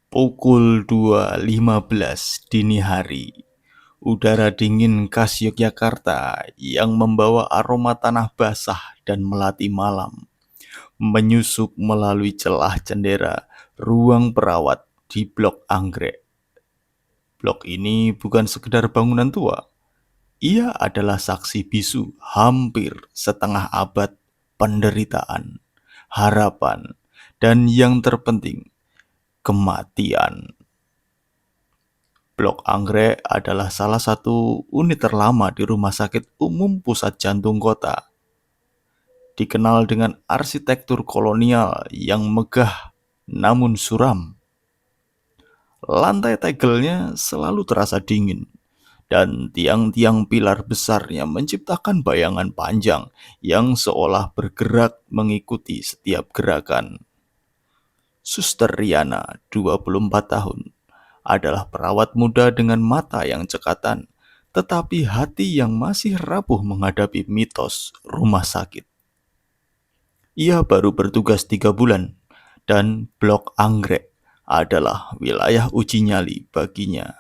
Pukul 2.15 dini hari, udara dingin khas Yogyakarta yang membawa aroma tanah basah dan melati malam menyusup melalui celah jendela ruang perawat di Blok Anggrek. Blok ini bukan sekedar bangunan tua, ia adalah saksi bisu hampir setengah abad penderitaan, harapan, dan yang terpenting, kematian. Blok Anggrek adalah salah satu unit terlama di Rumah Sakit Umum Pusat Jantung Kota. Dikenal dengan arsitektur kolonial yang megah namun suram. Lantai tegelnya selalu terasa dingin, dan tiang-tiang pilar besarnya menciptakan bayangan panjang yang seolah bergerak mengikuti setiap gerakan. Suster Riana, 24 tahun, adalah perawat muda dengan mata yang cekatan, tetapi hati yang masih rapuh menghadapi mitos rumah sakit. Ia baru bertugas 3 bulan, dan Blok Anggrek adalah wilayah uji nyali baginya.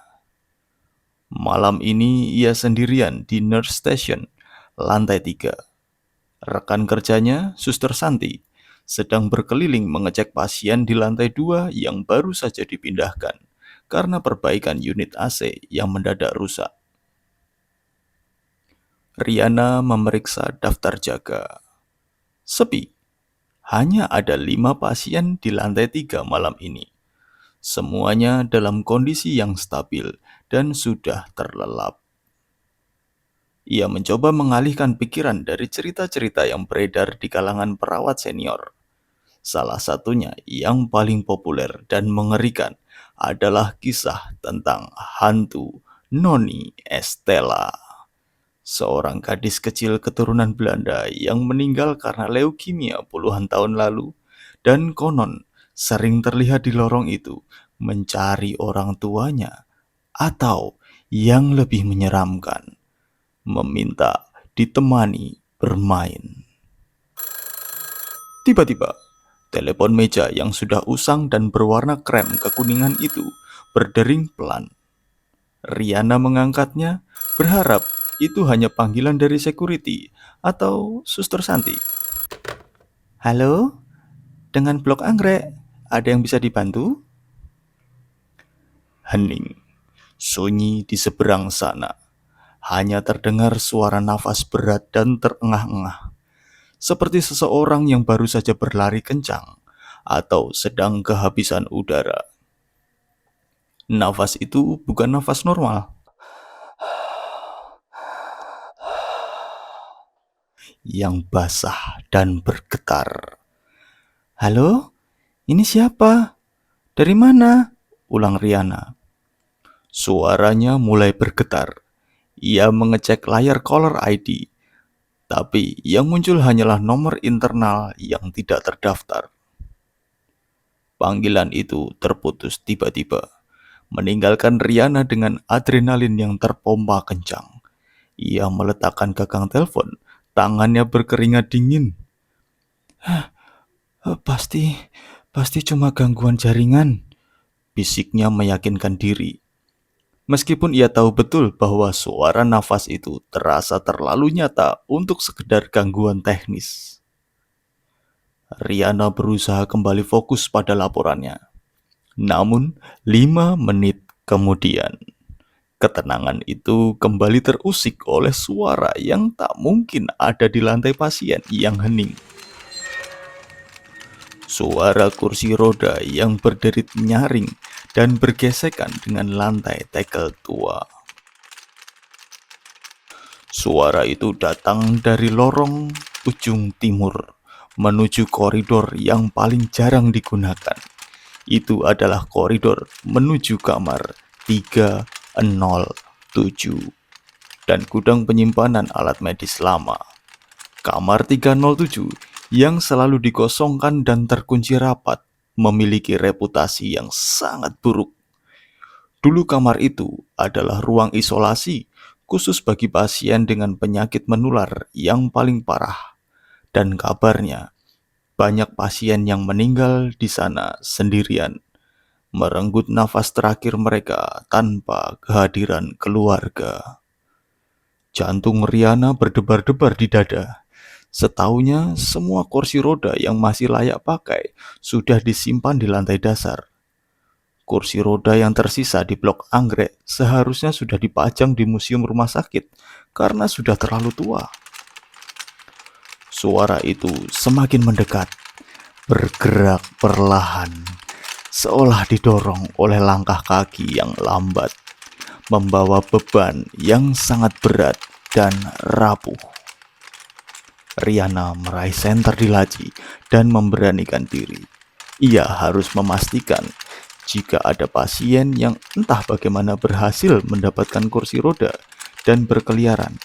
Malam ini ia sendirian di nurse station, lantai 3. Rekan kerjanya, Suster Santi, sedang berkeliling mengecek pasien di lantai 2 yang baru saja dipindahkan karena perbaikan unit AC yang mendadak rusak. Riana memeriksa daftar jaga. Sepi. Hanya ada 5 pasien di lantai 3 malam ini. Semuanya dalam kondisi yang stabil dan sudah terlelap. Ia mencoba mengalihkan pikiran dari cerita-cerita yang beredar di kalangan perawat senior. Salah satunya yang paling populer dan mengerikan adalah kisah tentang hantu Noni Estella, seorang gadis kecil keturunan Belanda yang meninggal karena leukemia puluhan tahun lalu dan konon sering terlihat di lorong itu mencari orang tuanya atau yang lebih menyeramkan, meminta ditemani bermain. Tiba-tiba, telepon meja yang sudah usang dan berwarna krem kekuningan itu berdering pelan. Riana mengangkatnya, berharap itu hanya panggilan dari security atau Suster Santi. Halo, dengan Blok Anggrek, ada yang bisa dibantu? Hening, sunyi di seberang sana. Hanya terdengar suara nafas berat dan terengah-engah, seperti seseorang yang baru saja berlari kencang atau sedang kehabisan udara. Nafas itu bukan nafas normal, yang basah dan bergetar. Halo, ini siapa? Dari mana? Ulang Riana. Suaranya mulai bergetar. Ia mengecek layar caller ID, tapi yang muncul hanyalah nomor internal yang tidak terdaftar. Panggilan itu terputus tiba-tiba, meninggalkan Riana dengan adrenalin yang terpompa kencang. Ia meletakkan gagang telepon, tangannya berkeringat dingin. Pasti, pasti cuma gangguan jaringan, bisiknya meyakinkan diri. Meskipun ia tahu betul bahwa suara nafas itu terasa terlalu nyata untuk sekedar gangguan teknis. Riana berusaha kembali fokus pada laporannya. Namun, 5 menit kemudian, ketenangan itu kembali terusik oleh suara yang tak mungkin ada di lantai pasien yang hening. Suara kursi roda yang berderit nyaring dan bergesekan dengan lantai tegel tua. Suara itu datang dari lorong ujung timur menuju koridor yang paling jarang digunakan. Itu adalah koridor menuju kamar 307 dan gudang penyimpanan alat medis lama. Kamar 307 yang selalu dikosongkan dan terkunci rapat memiliki reputasi yang sangat buruk. Dulu kamar itu adalah ruang isolasi khusus bagi pasien dengan penyakit menular yang paling parah. Dan kabarnya, banyak pasien yang meninggal di sana sendirian. merenggut nafas terakhir mereka tanpa kehadiran keluarga. Jantung Riana berdebar-debar di dada. Setaunya, semua kursi roda yang masih layak pakai sudah disimpan di lantai dasar. Kursi roda yang tersisa di blok anggrek seharusnya sudah dipajang di museum rumah sakit karena sudah terlalu tua. Suara itu semakin mendekat, bergerak perlahan, seolah didorong oleh langkah kaki yang lambat, membawa beban yang sangat berat dan rapuh. Riana meraih senter di laci dan memberanikan diri. Ia harus memastikan jika ada pasien yang entah bagaimana berhasil mendapatkan kursi roda dan berkeliaran.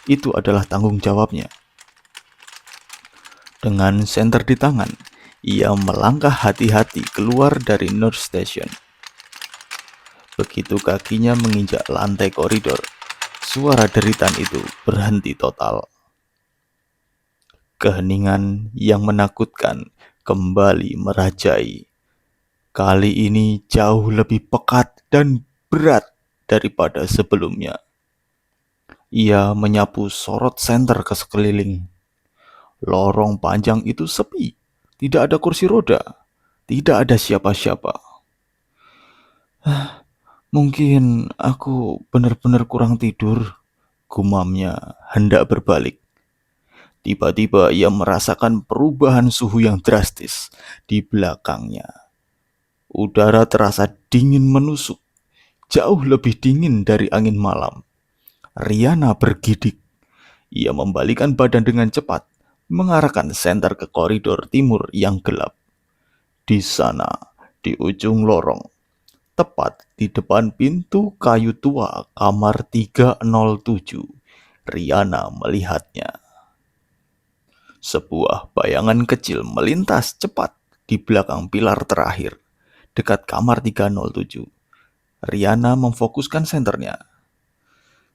Itu adalah tanggung jawabnya. Dengan senter di tangan, ia melangkah hati-hati keluar dari nurse station. Begitu kakinya menginjak lantai koridor, suara deritan itu berhenti total. Keheningan yang menakutkan kembali merajai. Kali ini jauh lebih pekat dan berat daripada sebelumnya. Ia menyapu sorot senter ke sekeliling. Lorong panjang itu sepi, tidak ada kursi roda, tidak ada siapa-siapa. Mungkin aku benar-benar kurang tidur, gumamnya hendak berbalik. Tiba-tiba ia merasakan perubahan suhu yang drastis di belakangnya. Udara terasa dingin menusuk, jauh lebih dingin dari angin malam. Riana bergidik. Ia membalikan badan dengan cepat, mengarahkan senter ke koridor timur yang gelap. Di sana, di ujung lorong, tepat di depan pintu kayu tua kamar 307, Riana melihatnya. Sebuah bayangan kecil melintas cepat di belakang pilar terakhir, dekat kamar 307. Riana memfokuskan senternya.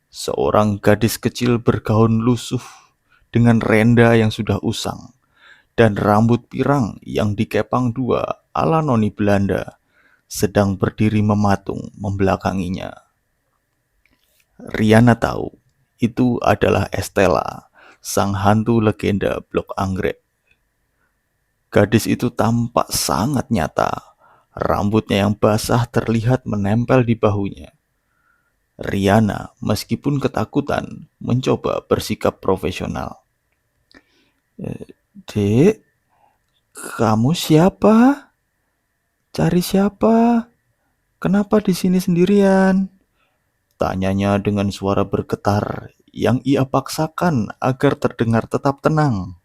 Seorang gadis kecil bergaun lusuh dengan renda yang sudah usang dan rambut pirang yang dikepang dua ala noni Belanda sedang berdiri mematung membelakanginya. Riana tahu itu adalah Estella, sang hantu legenda blok anggrek. Gadis itu tampak sangat nyata. Rambutnya yang basah terlihat menempel di bahunya. Riana, meskipun ketakutan, mencoba bersikap profesional. Dek, kamu siapa? Cari siapa? Kenapa di sini sendirian? Tanyanya dengan suara bergetar yang ia paksakan agar terdengar tetap tenang.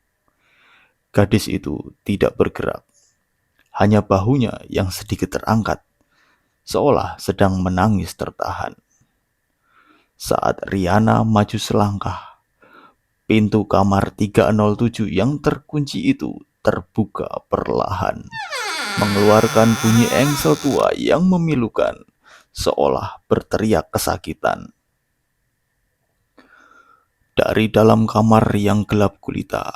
Gadis itu tidak bergerak. Hanya bahunya yang sedikit terangkat, seolah sedang menangis tertahan. Saat Riana maju selangkah, pintu kamar 307 yang terkunci itu terbuka perlahan, mengeluarkan bunyi engsel tua yang memilukan, seolah berteriak kesakitan. Dari dalam kamar yang gelap gulita,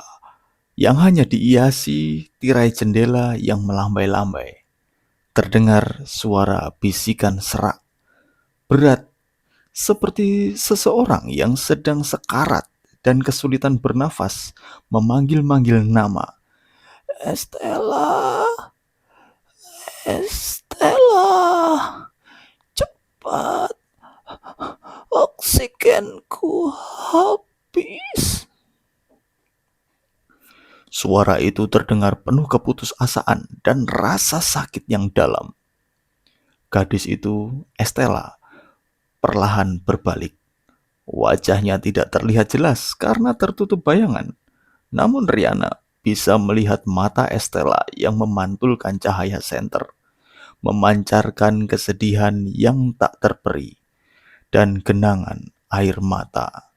yang hanya dihiasi tirai jendela yang melambai-lambai, terdengar suara bisikan serak, berat, seperti seseorang yang sedang sekarat dan kesulitan bernafas memanggil-manggil nama. Estella, Estella, cepat, oksigenku habis. Suara itu terdengar penuh keputusasaan dan rasa sakit yang dalam. Gadis itu, Estella, perlahan berbalik. Wajahnya tidak terlihat jelas karena tertutup bayangan. Namun Riana bisa melihat mata Estella yang memantulkan cahaya senter, memancarkan kesedihan yang tak terperi, dan genangan air mata.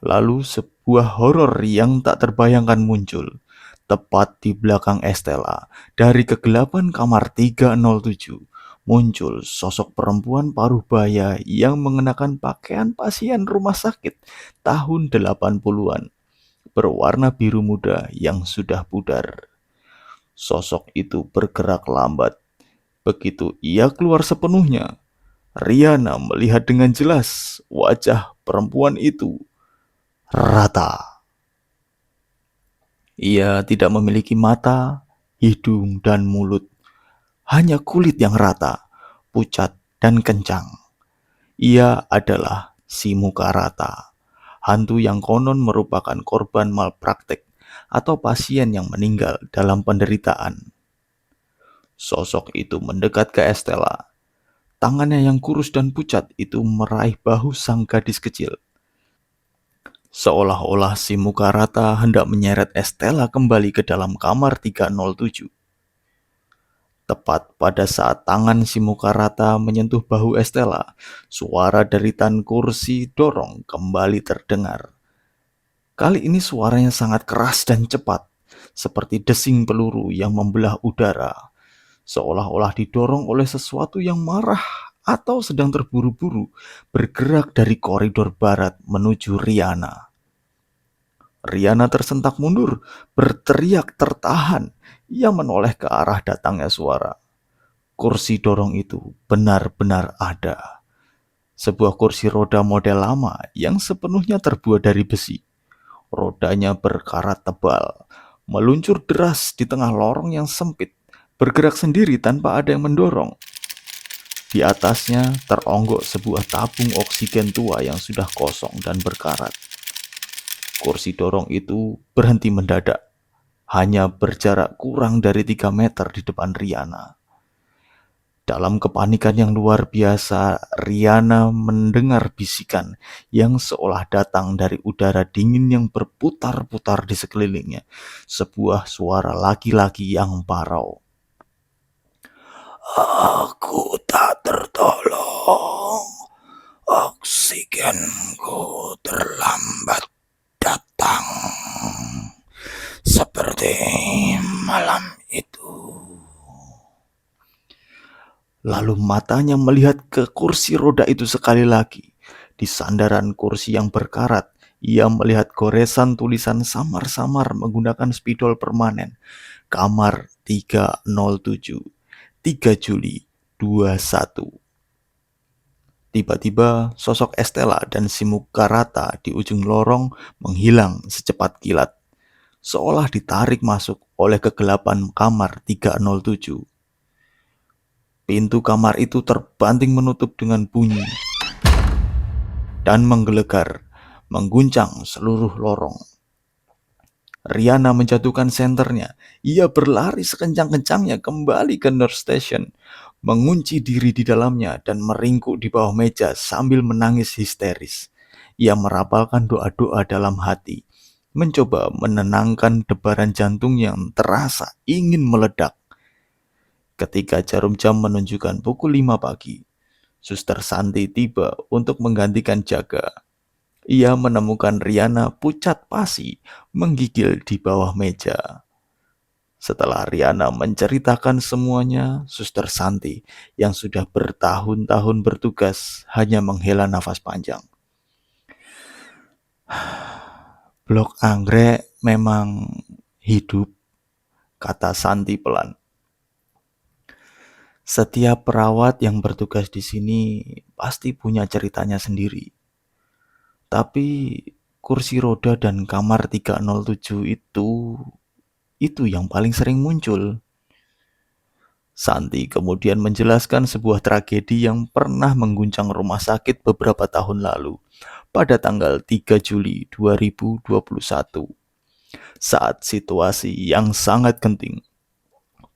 Lalu sebuah horor yang tak terbayangkan muncul, tepat di belakang Estella. Dari kegelapan kamar 307, muncul sosok perempuan paruh baya yang mengenakan pakaian pasien rumah sakit tahun 80-an, berwarna biru muda yang sudah pudar. Sosok itu bergerak lambat, Begitu ia keluar sepenuhnya, Riana melihat dengan jelas wajah perempuan itu rata. Ia tidak memiliki mata, hidung, dan mulut. Hanya kulit yang rata, pucat, dan kencang. Ia adalah si muka rata, hantu yang konon merupakan korban malpraktek atau pasien yang meninggal dalam penderitaan. Sosok itu mendekat ke Estella. Tangannya yang kurus dan pucat itu meraih bahu sang gadis kecil. Seolah-olah si muka rata hendak menyeret Estella kembali ke dalam kamar 307. Tepat pada saat tangan si muka rata menyentuh bahu Estella, suara deritan kursi dorong kembali terdengar. Kali ini suaranya sangat keras dan cepat, seperti desing peluru yang membelah udara, seolah-olah didorong oleh sesuatu yang marah atau sedang terburu-buru bergerak dari koridor barat menuju Riana. Riana tersentak mundur, berteriak tertahan. Ia menoleh ke arah datangnya suara. Kursi dorong itu benar-benar ada. Sebuah kursi roda model lama yang sepenuhnya terbuat dari besi. Rodanya berkarat tebal, meluncur deras di tengah lorong yang sempit, bergerak sendiri tanpa ada yang mendorong. Di atasnya teronggok sebuah tabung oksigen tua yang sudah kosong dan berkarat. Kursi dorong itu berhenti mendadak, hanya berjarak kurang dari 3 meter di depan Riana. Dalam kepanikan yang luar biasa, Riana mendengar bisikan yang seolah datang dari udara dingin yang berputar-putar di sekelilingnya. Sebuah suara laki-laki yang parau. Aku tak tertolong. Oksigenku terlambat datang. Seperti malam itu. Lalu matanya melihat ke kursi roda itu sekali lagi. Di sandaran kursi yang berkarat, ia melihat goresan tulisan samar-samar menggunakan spidol permanen. Kamar 307, 3 Juli 21. Tiba-tiba sosok Estella dan si muka rata di ujung lorong menghilang secepat kilat. Seolah ditarik masuk oleh kegelapan kamar 307. Pintu kamar itu terbanting menutup dengan bunyi dan menggelegar, mengguncang seluruh lorong. Riana menjatuhkan senternya. Ia berlari sekencang-kencangnya kembali ke nurse station, mengunci diri di dalamnya dan meringkuk di bawah meja sambil menangis histeris. Ia merapalkan doa-doa dalam hati, mencoba menenangkan debaran jantung yang terasa ingin meledak. Ketika jarum jam menunjukkan pukul 5 pagi, Suster Santi tiba untuk menggantikan jaga. Ia menemukan Riana pucat pasi menggigil di bawah meja. Setelah Riana menceritakan semuanya, Suster Santi yang sudah bertahun-tahun bertugas hanya menghela nafas panjang. Blok anggrek memang hidup, kata Santi pelan. Setiap perawat yang bertugas di sini pasti punya ceritanya sendiri. Tapi kursi roda dan kamar 307 itu yang paling sering muncul. Santi kemudian menjelaskan sebuah tragedi yang pernah mengguncang rumah sakit beberapa tahun lalu pada tanggal 3 Juli 2021. Saat situasi yang sangat genting,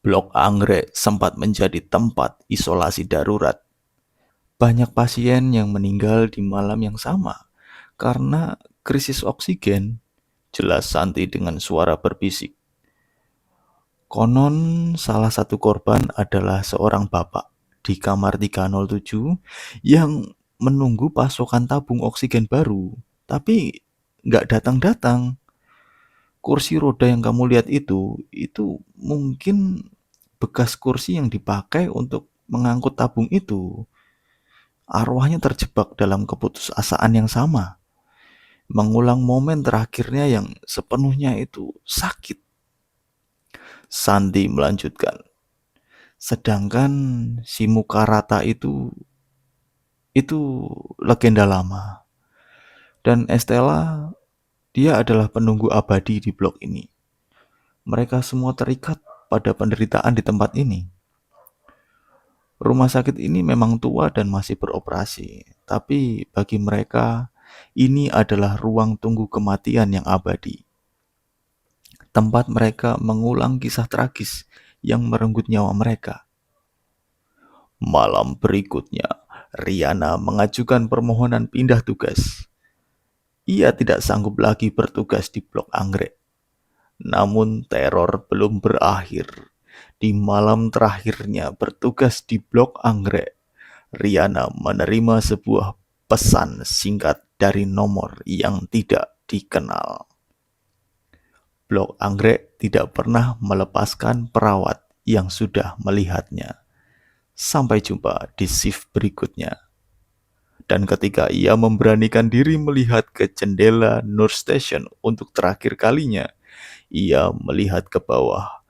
Blok Anggrek sempat menjadi tempat isolasi darurat. Banyak pasien yang meninggal di malam yang sama karena krisis oksigen, jelas Santi dengan suara berbisik. Konon salah satu korban adalah seorang bapak di kamar 307 yang menunggu pasokan tabung oksigen baru, tapi nggak datang-datang. Kursi roda yang kamu lihat itu mungkin bekas kursi yang dipakai untuk mengangkut tabung itu. Arwahnya terjebak dalam keputusasaan yang sama, mengulang momen terakhirnya yang sepenuhnya itu sakit. Sandi melanjutkan, Sedangkan si muka rata itu legenda lama. Dan Estella, dia adalah penunggu abadi di blok ini. Mereka semua terikat pada penderitaan di tempat ini. Rumah sakit ini memang tua dan masih beroperasi, tapi bagi mereka ini adalah ruang tunggu kematian yang abadi. Tempat mereka mengulang kisah tragis yang merenggut nyawa mereka. Malam berikutnya, Riana mengajukan permohonan pindah tugas. Ia tidak sanggup lagi bertugas di blok anggrek. Namun teror belum berakhir. Di malam terakhirnya bertugas di blok anggrek, Riana menerima sebuah pesan singkat dari nomor yang tidak dikenal. Blok anggrek tidak pernah melepaskan perawat yang sudah melihatnya. Sampai jumpa di shift berikutnya. Dan ketika ia memberanikan diri melihat ke jendela nurse station untuk terakhir kalinya, ia melihat ke bawah,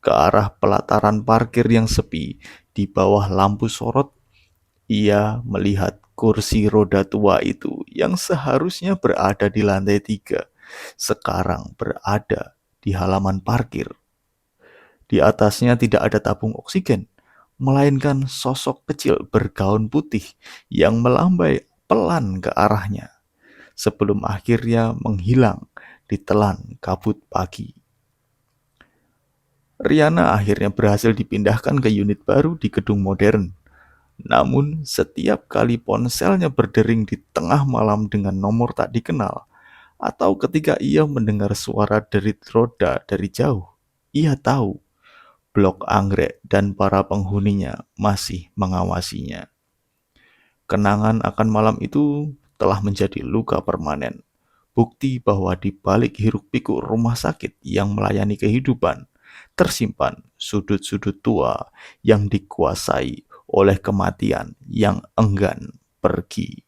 ke arah pelataran parkir yang sepi. Di bawah lampu sorot, ia melihat kursi roda tua itu yang seharusnya berada di lantai 3, sekarang berada di halaman parkir. Di atasnya tidak ada tabung oksigen, melainkan sosok kecil bergaun putih yang melambai pelan ke arahnya, sebelum akhirnya menghilang di telan kabut pagi. Riana akhirnya berhasil dipindahkan ke unit baru di gedung modern. Namun, setiap kali ponselnya berdering di tengah malam dengan nomor tak dikenal, atau ketika ia mendengar suara derit roda dari jauh, ia tahu blok anggrek dan para penghuninya masih mengawasinya. Kenangan akan malam itu telah menjadi luka permanen, bukti bahwa di balik hiruk-pikuk rumah sakit yang melayani kehidupan, tersimpan sudut-sudut tua yang dikuasai oleh kematian yang enggan pergi.